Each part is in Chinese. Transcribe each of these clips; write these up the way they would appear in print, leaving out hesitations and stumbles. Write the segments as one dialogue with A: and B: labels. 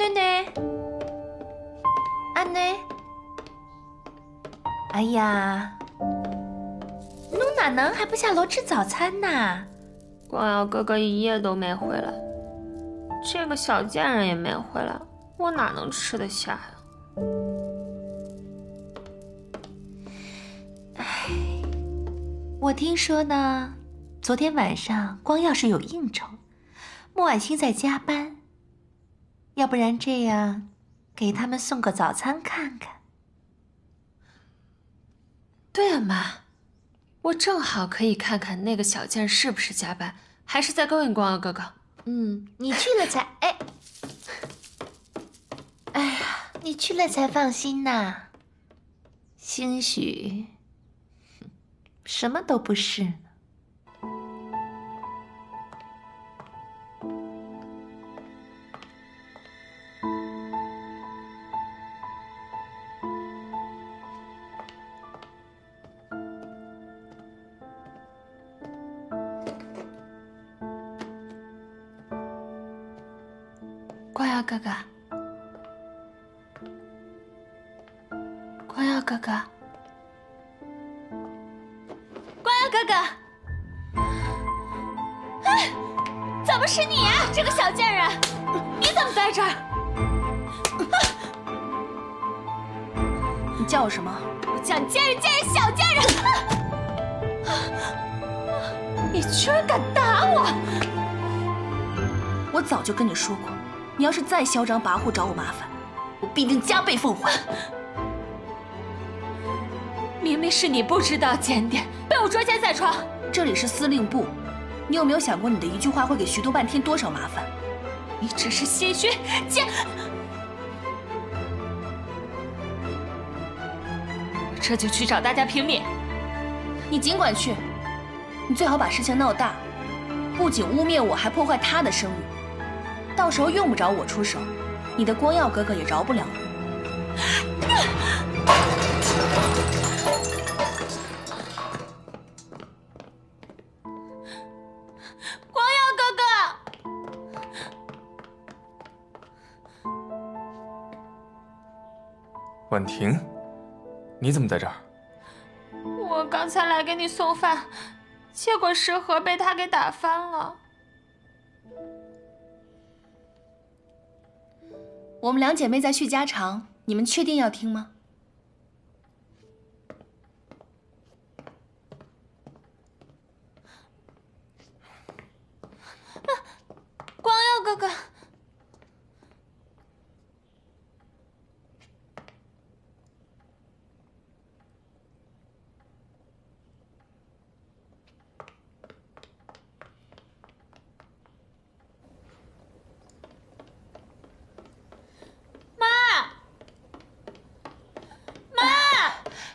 A: 囡囡，阿囡，哎呀，侬哪能还不下楼吃早餐呢？
B: 光耀哥哥一夜都没回来，这个小贱人也没回来，我哪能吃得下呀？
A: 哎，我听说呢，昨天晚上光耀是有应酬，莫婉清在加班。要不然这样，给他们送个早餐看看。
B: 对啊，妈，我正好可以看看那个小贱人是不是加班，还是在勾引光耀哥哥。
A: 你去了才哎呀，你去了才放心呐。兴许什么都不是呢。
B: 光耀哥哥，光耀哥哥，光耀哥哥，哎，怎么是你呀，这个小贱人？你怎么在这儿？
C: 你叫我什么？
B: 我叫你贱人，贱人，小贱人！你居然敢打我！
C: 我早就跟你说过，你要是再嚣张跋扈找我麻烦，我必定加倍奉还。
B: 明明是你不知道检点，被我捉奸在床。
C: 这里是司令部，你有没有想过你的一句话会给徐多半添多少麻烦？
B: 你只是心虚，我这就去找大家评理。
C: 你尽管去，你最好把事情闹大，不仅污蔑我，还破坏他的声誉。到时候用不着我出手，你的光耀哥哥也饶不了你。
B: 光耀哥哥，
D: 婉婷，你怎么在这儿？
B: 我刚才来给你送饭，结果食盒被他给打翻了。
C: 我们两姐妹在叙家常，你们确定要听吗？
B: 光耀哥哥，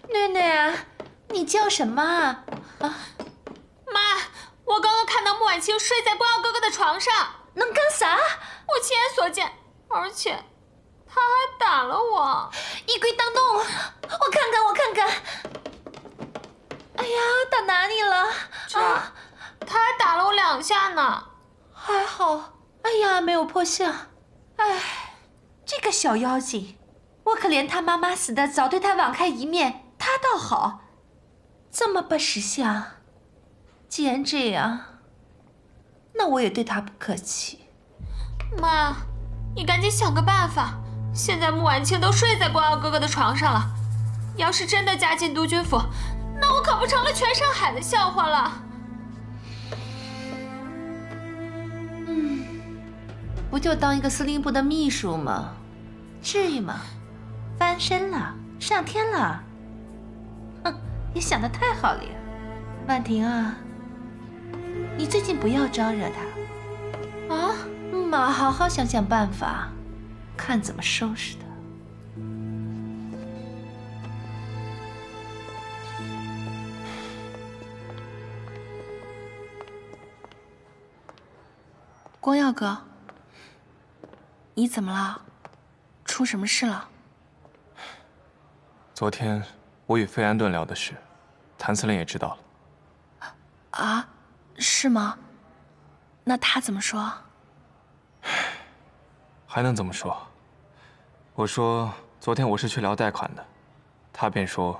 A: 囡囡，你叫什么啊？
B: 妈，我刚刚看到穆婉清睡在光耀哥哥的床上。
A: 能干啥？
B: 我亲眼所见，而且他还打了我。
A: 衣柜当洞，我看看，我看看。哎呀，打哪里了？
B: 他还打了我2下呢。
A: 还好，哎呀，没有破相。哎，这个小妖精，我可怜他妈妈死的早，对他网开一面，他倒好，这么不识相。既然这样，那我也对他不客气。
B: 妈，你赶紧想个办法。现在穆婉清都睡在光耀哥哥的床上了，要是真的嫁进督军府，那我可不成了全上海的笑话了。
A: 不就当一个司令部的秘书吗？至于吗？翻身了，上天了。哼，你想得太好了呀，婉婷啊，你最近不要招惹他啊。妈，好好想想办法，看怎么收拾他。
C: 光耀哥，你怎么了？出什么事了？
D: 昨天我与费安顿聊的事，谭司令也知道了。
C: 啊，是吗？那他怎么说？
D: 还能怎么说？我说昨天我是去聊贷款的，他便说，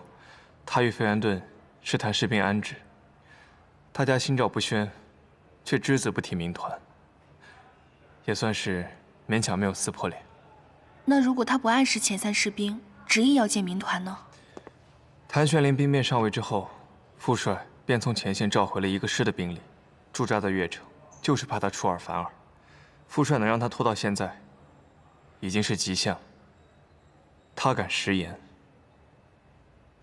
D: 他与费安顿是谈士兵安置，大家心照不宣，却只字不提民团，也算是勉强没有撕破脸。
C: 那如果他不暗示遣散士兵，执意要建民团呢？
D: 谭玄龄兵变上位之后，副帅便从前线召回了1个师的兵力，驻扎在越城，就是怕他出尔反尔。副帅能让他拖到现在，已经是极限了。他敢食言，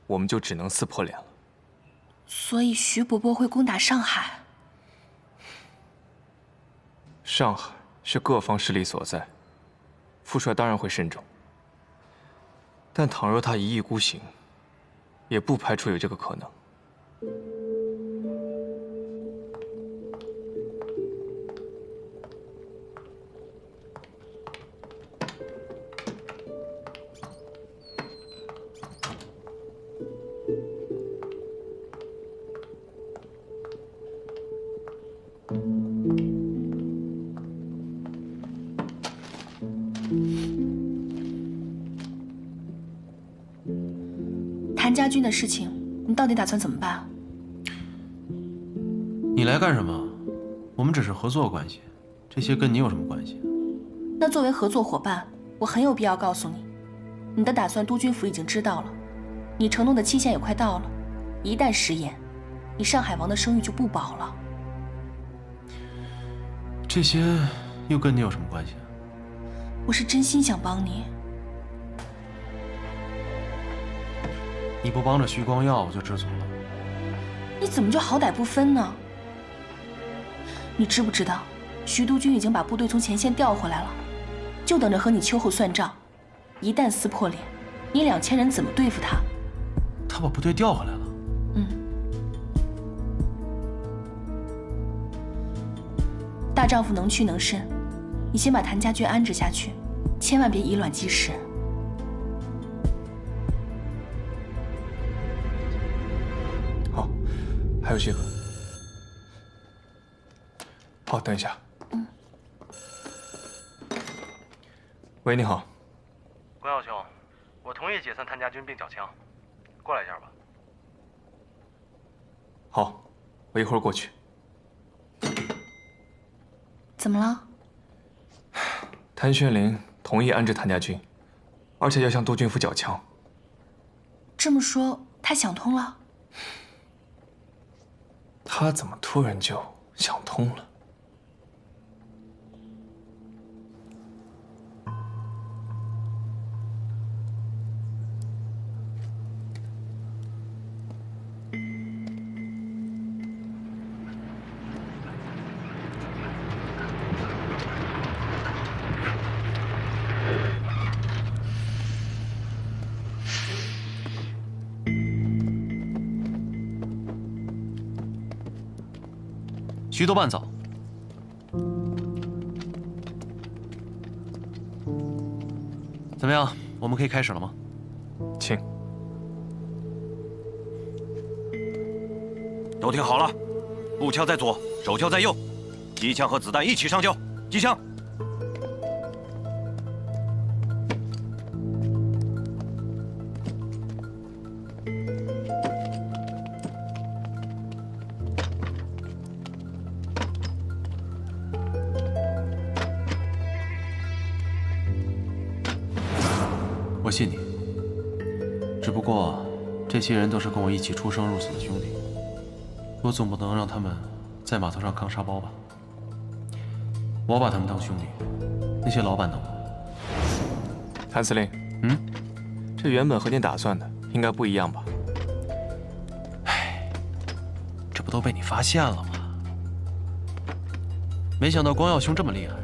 D: 我们就只能撕破脸了。
C: 所以徐伯伯会攻打上海。
D: 上海是各方势力所在，副帅当然会慎重。但倘若他一意孤行，也不排除有这个可能。
C: 谭家军的事情，你到底打算怎么办？
E: 你来干什么？我们只是合作关系，这些跟你有什么关系？
C: 那作为合作伙伴，我很有必要告诉你，你的打算督军府已经知道了，你承诺的期限也快到了，一旦食言，你上海王的声誉就不保了。
E: 这些又跟你有什么关系？
C: 我是真心想帮你。
E: 你不帮着徐光耀，我就知足了。
C: 你怎么就好歹不分呢？你知不知道，徐督军已经把部队从前线调回来了，就等着和你秋后算账。一旦撕破脸，你2000人怎么对付他？
E: 他把部队调回来了。
C: 大丈夫能屈能伸，你先把谭家军安置下去，千万别以卵击石。
D: 好，还有这个。好，等一下。喂，你好。
F: 关耀兄，我同意解散谭家军并缴枪，过来一下吧。
D: 好，我一会儿过去。
C: 怎么了？
D: 谭玄龄同意安置谭家军，而且要向督军府缴枪。
C: 这么说，他想通了？
D: 他怎么突然就想通了？
E: 徐督办早。怎么样，我们可以开始了吗？
D: 请。
G: 都听好了，步枪在左，手枪在右，机枪和子弹一起上交。机枪。
E: 我信你，只不过这些人都是跟我一起出生入死的兄弟，我总不能让他们在码头上扛沙包吧？我把他们当兄弟，那些老板呢？
D: 谭司令，这原本和你打算的应该不一样吧？
E: 唉，这不都被你发现了吗？没想到光耀兄这么厉害，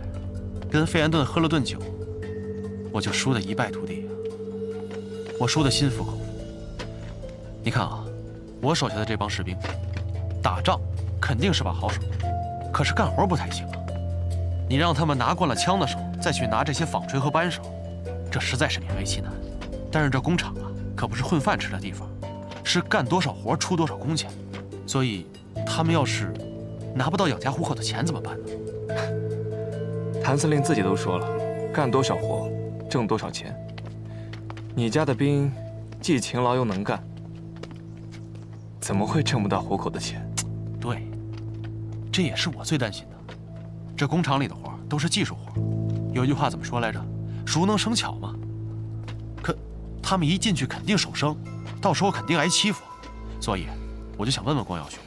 E: 跟费安顿喝了顿酒，我就输得一败涂地。我输得心服口服。你看啊，我手下的这帮士兵，打仗肯定是把好手，可是干活不太行啊。你让他们拿惯了枪的手，再去拿这些纺锤和扳手，这实在是勉为其难。但是这工厂啊，可不是混饭吃的地方，是干多少活出多少工钱。所以他们要是拿不到养家糊口的钱怎么办呢？
D: 谭司令自己都说了，干多少活，挣多少钱。你家的兵既勤劳又能干，怎么会挣不到糊口的钱？
E: 对，这也是我最担心的。这工厂里的活都是技术活，有句话怎么说来着？熟能生巧嘛。可他们一进去肯定手生，到时候肯定挨欺负，所以我就想问问光耀兄，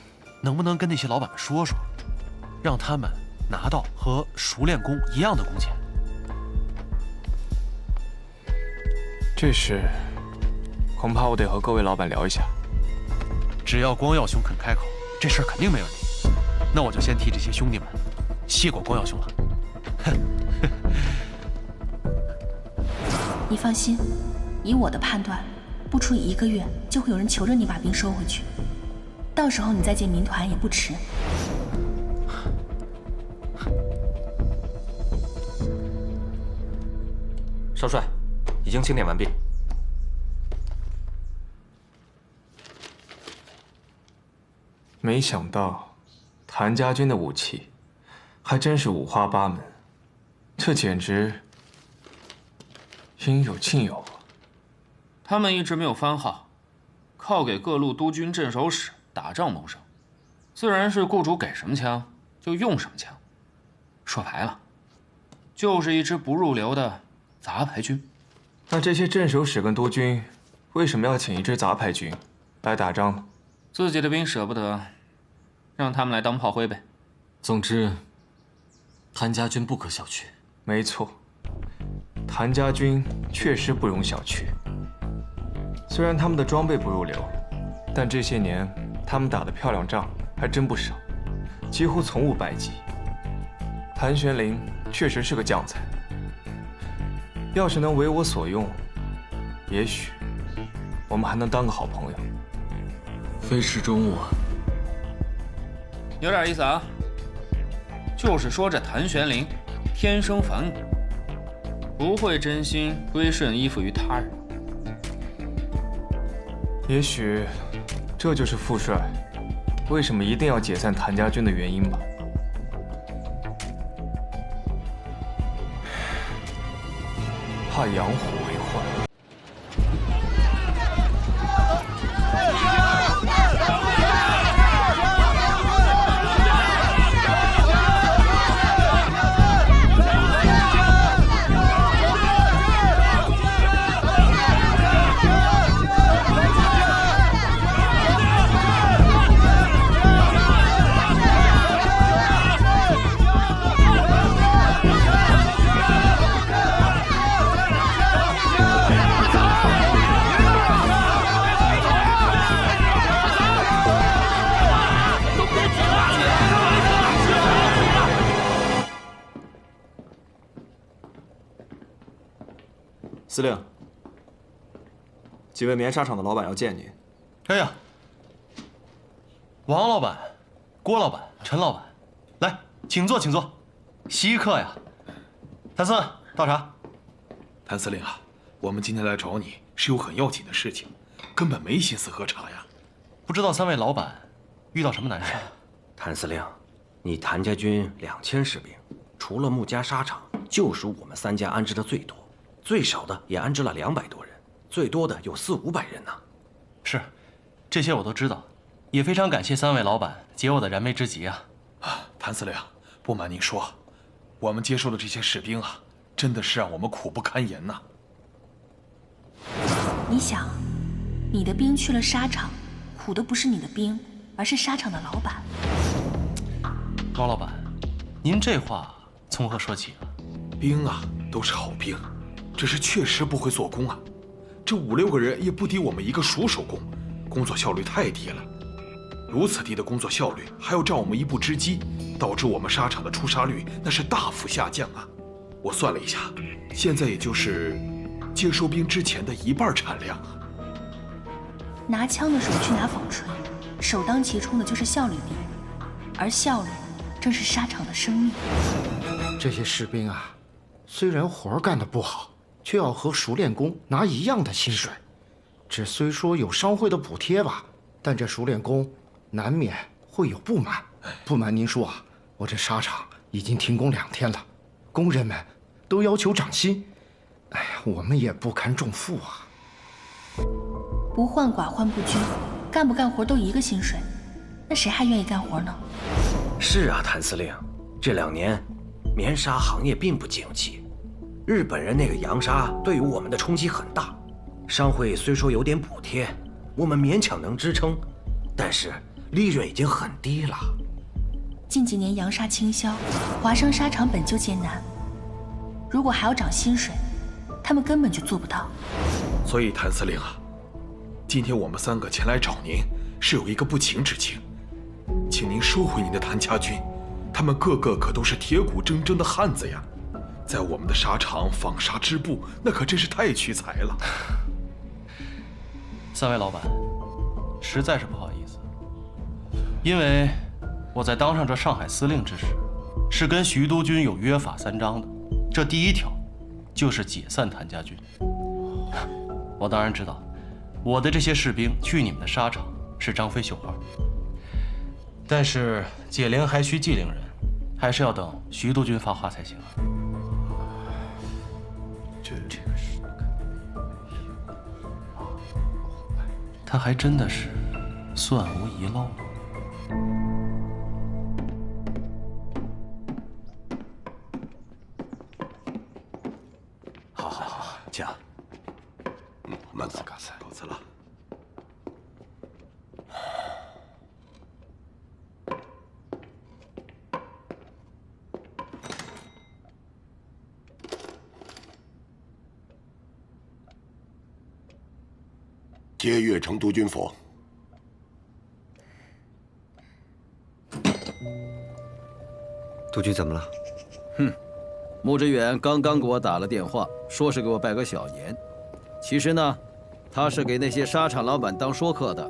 E: 能不能跟那些老板们说说，让他们拿到和熟练工一样的工钱？
D: 这事恐怕我得和各位老板聊一下。
E: 只要光耀兄肯开口，这事儿肯定没问题。那我就先替这些兄弟们谢过光耀兄了。
C: 你放心，以我的判断，不出1个月就会有人求着你把兵收回去，到时候你再进民团也不迟。
H: 少帅，已经清点完毕。
D: 没想到，谭家军的武器还真是五花八门，这简直应有尽有啊！
I: 他们一直没有番号，靠给各路督军镇守使打仗谋生，自然是雇主给什么枪就用什么枪。说白了，就是一支不入流的杂牌军。
D: 那这些镇守使跟督军为什么要请一支杂牌军来打仗呢？
I: 自己的兵舍不得，让他们来当炮灰呗。
H: 总之，谭家军不可小觑。
D: 没错，谭家军确实不容小觑。虽然他们的装备不入流，但这些年他们打的漂亮仗还真不少，几乎从无败绩。谭玄龄确实是个将才，要是能为我所用，也许我们还能当个好朋友。
H: 非是中物啊！
I: 有点意思啊。就是说这谭玄龄天生反骨，不会真心归顺依附于他人。
D: 也许这就是傅帅为什么一定要解散谭家军的原因吧。怕养虎为患。
J: 司令，几位棉纱厂的老板要见您。
E: 哎呀，王老板、郭老板、陈老板，来，请坐，请坐，稀客呀。谭司倒茶。
K: 谭司令啊，我们今天来找你是有很要紧的事情，根本没心思喝茶呀。
E: 不知道3位老板遇到什么难事？
L: 谭司令，你谭家军2000士兵，除了穆家纱厂，就属我们3家安置的最多。最少的也安置了200多人，最多的有400-500人呢。
E: 是，这些我都知道，也非常感谢3位老板解我的燃眉之急啊！
K: 谭司令，不瞒您说，我们接收的这些士兵啊，真的是让我们苦不堪言呐。
C: 你想，你的兵去了纱厂，苦的不是你的兵，而是纱厂的老板。
E: 王老板，您这话从何说起啊？
K: 兵啊，都是好兵。只是确实不会做工啊，这5-6个人也不敌我们一个熟手工，工作效率太低了。如此低的工作效率，还要占我们一步之机，导致我们纱厂的出纱率那是大幅下降啊。我算了一下，现在也就是接收兵之前的1半产量啊。
C: 拿枪的手去拿纺锤，首当其冲的就是效率低，而效率正是纱厂的生命。
M: 这些士兵啊，虽然活干得不好，却要和熟练工拿一样的薪水。这虽说有商会的补贴吧，但这熟练工难免会有不满。不瞒您说啊，我这纱厂已经停工2天了，工人们都要求涨薪。哎呀，我们也不堪重负啊。
C: 不患寡患不均，干不干活都一个薪水，那谁还愿意干活呢？
L: 是啊，谭司令，这2年棉纱行业并不景气，日本人那个洋纱对于我们的冲击很大。商会虽说有点补贴，我们勉强能支撑，但是利润已经很低了。
C: 近几年洋纱倾销，华商纱厂本就艰难，如果还要涨薪水，他们根本就做不到。
K: 所以谭司令啊，今天我们3个前来找您，是有一个不情之请，请您收回您的谭家军，他们个个可都是铁骨铮铮的汉子呀，在我们的纱厂纺纱织布，那可真是太屈才了。
E: 3位老板，实在是不好意思，因为我在当上这上海司令之时，是跟徐督军有约法3章的。这第1条，就是解散谭家军。我当然知道，我的这些士兵去你们的纱厂是张飞绣花，但是解铃还需系铃人，还是要等徐督军发话才行啊。这个是，他还真的是算无遗漏。
N: 好，驾。慢走，
K: 告辞了。
N: 接阅成都军府。
O: 督军怎么了？
P: 穆志远刚刚给我打了电话，说是给我拜个小年。其实呢，他是给那些纱厂老板当说客的，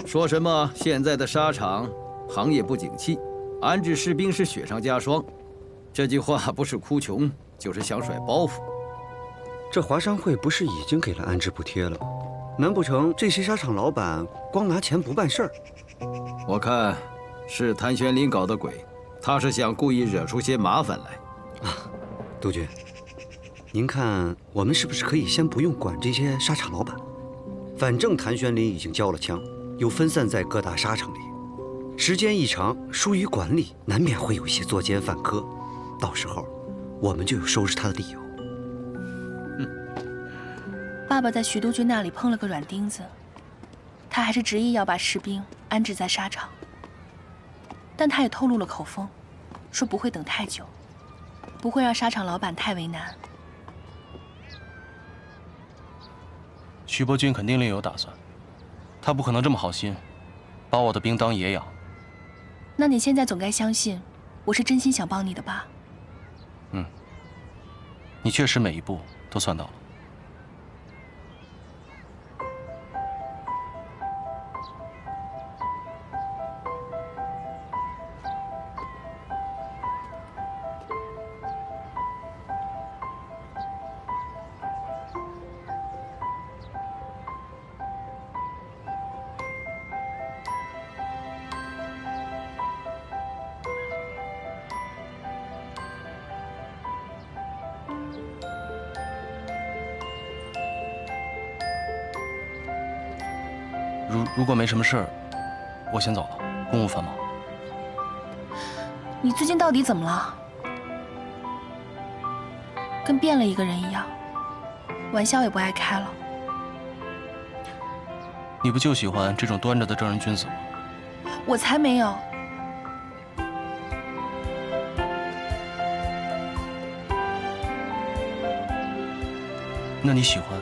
P: 说什么现在的纱厂行业不景气，安置士兵是雪上加霜。这句话不是哭穷，就是想甩包袱。
O: 这华商会不是已经给了安置补贴了吗？难不成这些纱厂老板光拿钱不办事儿？
P: 我看是谭玄林搞的鬼，他是想故意惹出些麻烦来。
O: 督军，您看我们是不是可以先不用管这些纱厂老板？反正谭玄林已经交了枪，又分散在各大纱厂里，时间一长，疏于管理，难免会有一些作奸犯科，到时候我们就有收拾他的理由。
C: 爸爸在徐督军那里碰了个软钉子，他还是执意要把士兵安置在纱厂，但他也透露了口风，说不会等太久，不会让纱厂老板太为难。
E: 徐伯钧肯定另有打算，他不可能这么好心，把我的兵当野养。
C: 那你现在总该相信，我是真心想帮你的吧？
E: 你确实每一步都算到了。如果没什么事儿，我先走了，公务繁忙。
C: 你最近到底怎么了？跟变了一个人一样，玩笑也不爱开了。
E: 你不就喜欢这种端着的正人君子吗？
C: 我才没有。
E: 那你喜欢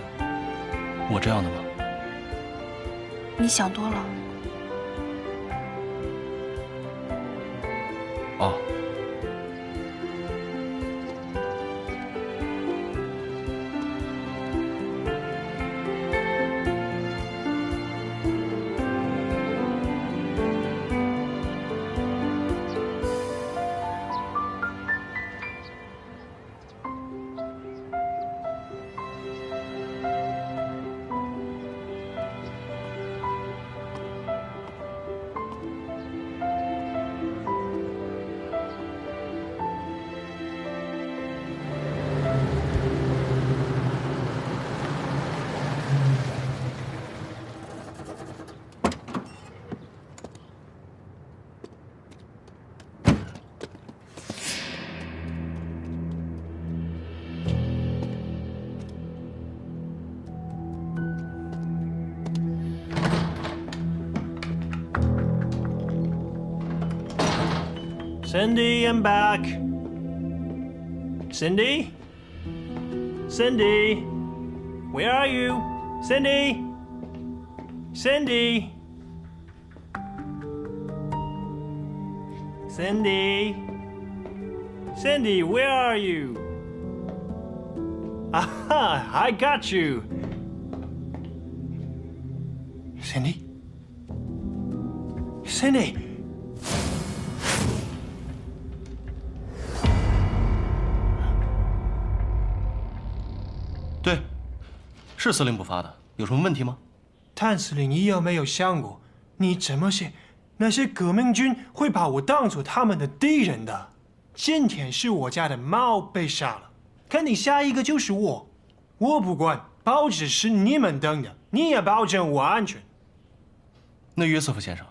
E: 我这样的吗？
C: 你想多了。
E: 哦。
F: Cindy, I'm back. Cindy? Cindy? Where are you? Cindy? Cindy? Cindy? Cindy, where are you? Aha, I got you. Cindy? Cindy?
E: 对，是司令部发的，有什么问题吗？
F: 谭司令，你有没有想过，你这么写，那些革命军会把我当作他们的敌人的。今天是我家的猫被杀了，肯定下一个就是我。我不管，报纸是你们登的，你也保证我安全。
E: 那约瑟夫先生，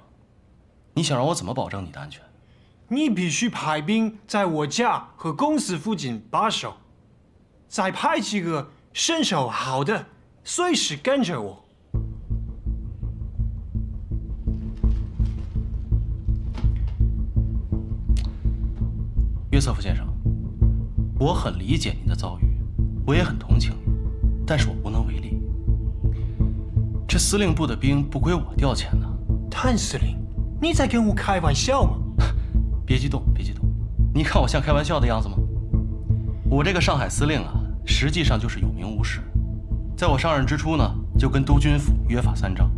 E: 你想让我怎么保证你的安全？
F: 你必须派兵在我家和公司附近把守，再派几个身手好的，随时跟着我。
E: 约瑟夫先生，我很理解您的遭遇，我也很同情你，但是我无能为力。这司令部的兵不归我调遣呢。
F: 谭司令，你在跟我开玩笑吗？
E: 别激动，别激动，你看我像开玩笑的样子吗？我这个上海司令啊，实际上就是有名无实。在我上任之初呢，就跟督军府约法三章，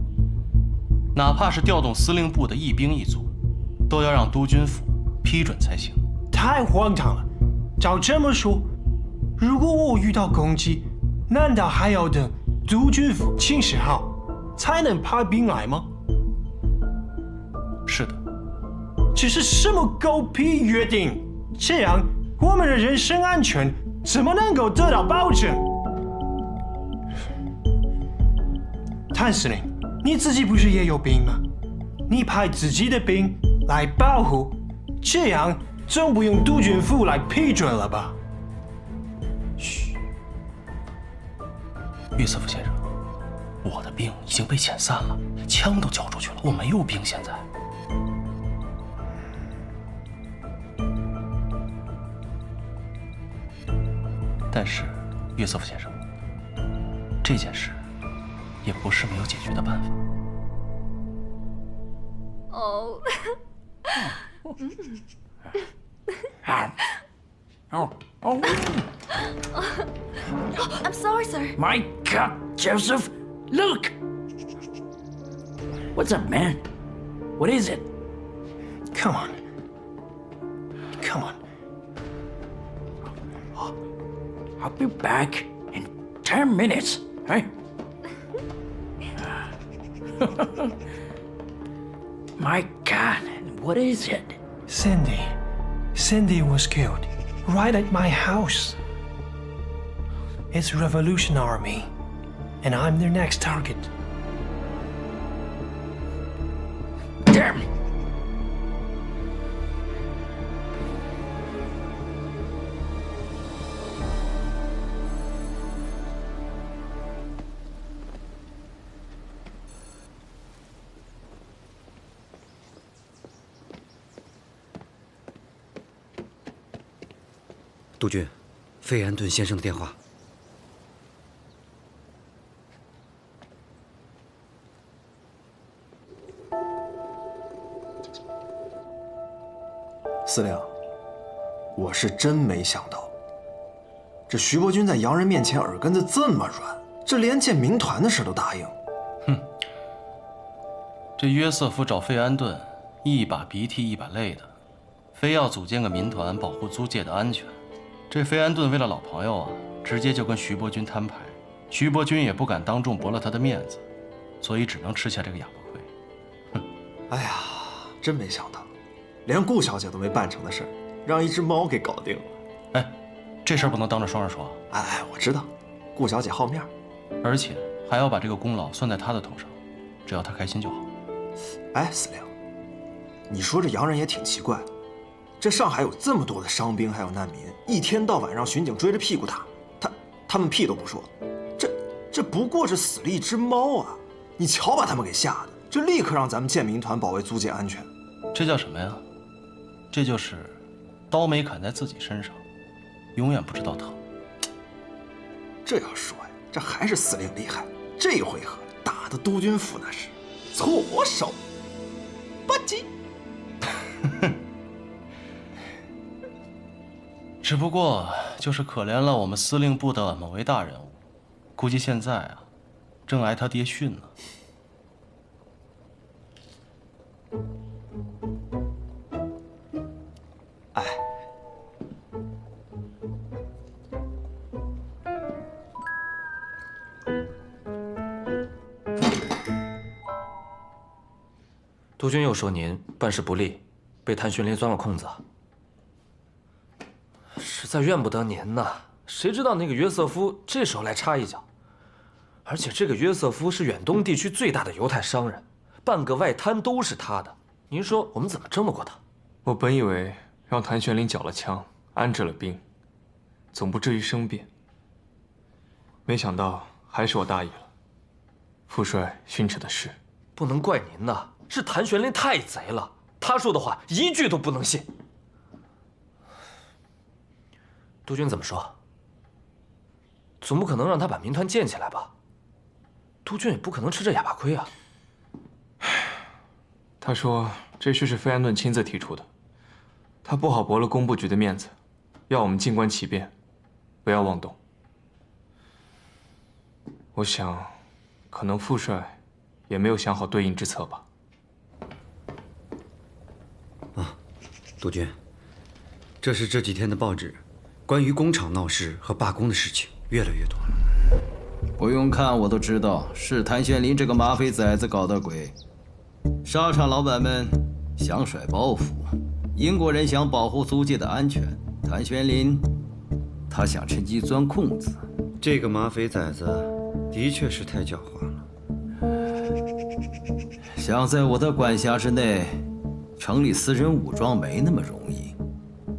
E: 哪怕是调动司令部的一兵一卒，都要让督军府批准才行。
F: 太荒唐了！照这么说，如果我遇到攻击，难道还要等督军府请示好才能派兵来吗？
E: 是的。
F: 这是什么狗屁约定？这样我们的人身安全怎么能够得到保证？谭司令，你自己不是也有兵吗？你派自己的兵来保护，这样总不用督军府来批准了吧？
E: 嘘，约瑟夫先生，我的兵已经被遣散了，枪都交出去了，我没有兵现在。但是，约瑟夫先生，这件事也不是没有解决的办法。
B: 哦，I'm sorry, sir.
Q: My God, Joseph, look! What's up, man? What is it?
F: Come on. Come on.
Q: I'll be back in 10 minutes, right? My God, what is it?
F: Cindy. Cindy was killed right at my house. It's Revolution Army, and I'm their next target.
Q: Damn!
O: “督军，费安顿先生的电话。”
J: 司令，我是真没想到，这徐伯钧在洋人面前耳根子这么软，这连建民团的事都答应。
E: 哼，这约瑟夫找费安顿，一把鼻涕一把泪的，非要组建个民团保护租界的安全。这费安顿为了老朋友啊，直接就跟徐伯钧摊牌，徐伯钧也不敢当众驳了他的面子，所以只能吃下这个哑巴亏。哼，
J: 哎呀，真没想到，连顾小姐都没办成的事，让一只猫给搞定了。
E: 哎，这事儿不能当着双人说。
J: 哎，我知道，顾小姐好面，
E: 而且还要把这个功劳算在她的头上，只要她开心就好。
J: 哎，司令，你说这洋人也挺奇怪的。这上海有这么多的伤兵还有难民，一天到晚让巡警追着屁股打，他们屁都不说。这不过是死了一只猫啊！你瞧把他们给吓的，这立刻让咱们建民团保卫租界安全。
E: 这叫什么呀？这就是刀没砍在自己身上，永远不知道疼。
J: 这要说呀，这还是司令厉害。这回合打的督军府那是措手不及。
E: 只不过就是可怜了我们司令部的某位大人物，估计现在啊，正挨他爹训呢。
J: 哎，
H: 督军又说您办事不力，被谭玄林钻了空子。实在怨不得您呐！谁知道那个约瑟夫这时候来插一脚，而且这个约瑟夫是远东地区最大的犹太商人，半个外滩都是他的。您说我们怎么争得过他？
D: 我本以为让谭玄林缴了枪，安置了兵，总不至于生变。没想到还是我大意了。副帅训斥的是，
H: 不能怪您呐，是谭玄林太贼了，他说的话一句都不能信。督军怎么说？总不可能让他把民团建起来吧？督军也不可能吃这哑巴亏啊。
D: 他说这事是费安顿亲自提出的，他不好驳了工部局的面子，要我们静观其变，不要妄动。我想，可能副帅也没有想好对应之策吧。
O: 啊，督军，这是这几天的报纸。关于工厂闹事和罢工的事情越来越多了。
P: 不用看我都知道，是谭玄林这个马匪崽子搞的鬼。沙场老板们想甩包袱，英国人想保护租界的安全，谭玄林他想趁机钻空子。
O: 这个马匪崽子的确是太狡猾了。
P: 想在我的管辖之内成立私人武装没那么容易。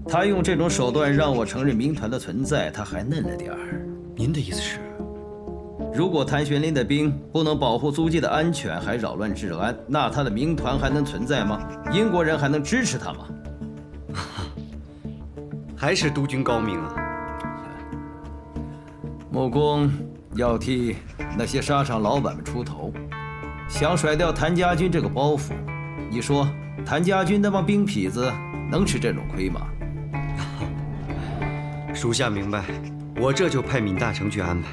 P: 他用这种手段让我承认民团的存在，他还嫩了点儿。
O: 您的意思是，
P: 如果谭玄林的兵不能保护租界的安全，还扰乱治安，那他的民团还能存在吗？英国人还能支持他吗？
O: 还是督军高明啊！
P: 穆公要替那些沙场老板们出头，想甩掉谭家军这个包袱，你说谭家军那帮兵痞子能吃这种亏吗？
O: 属下明白，我这就派闵大成去安排。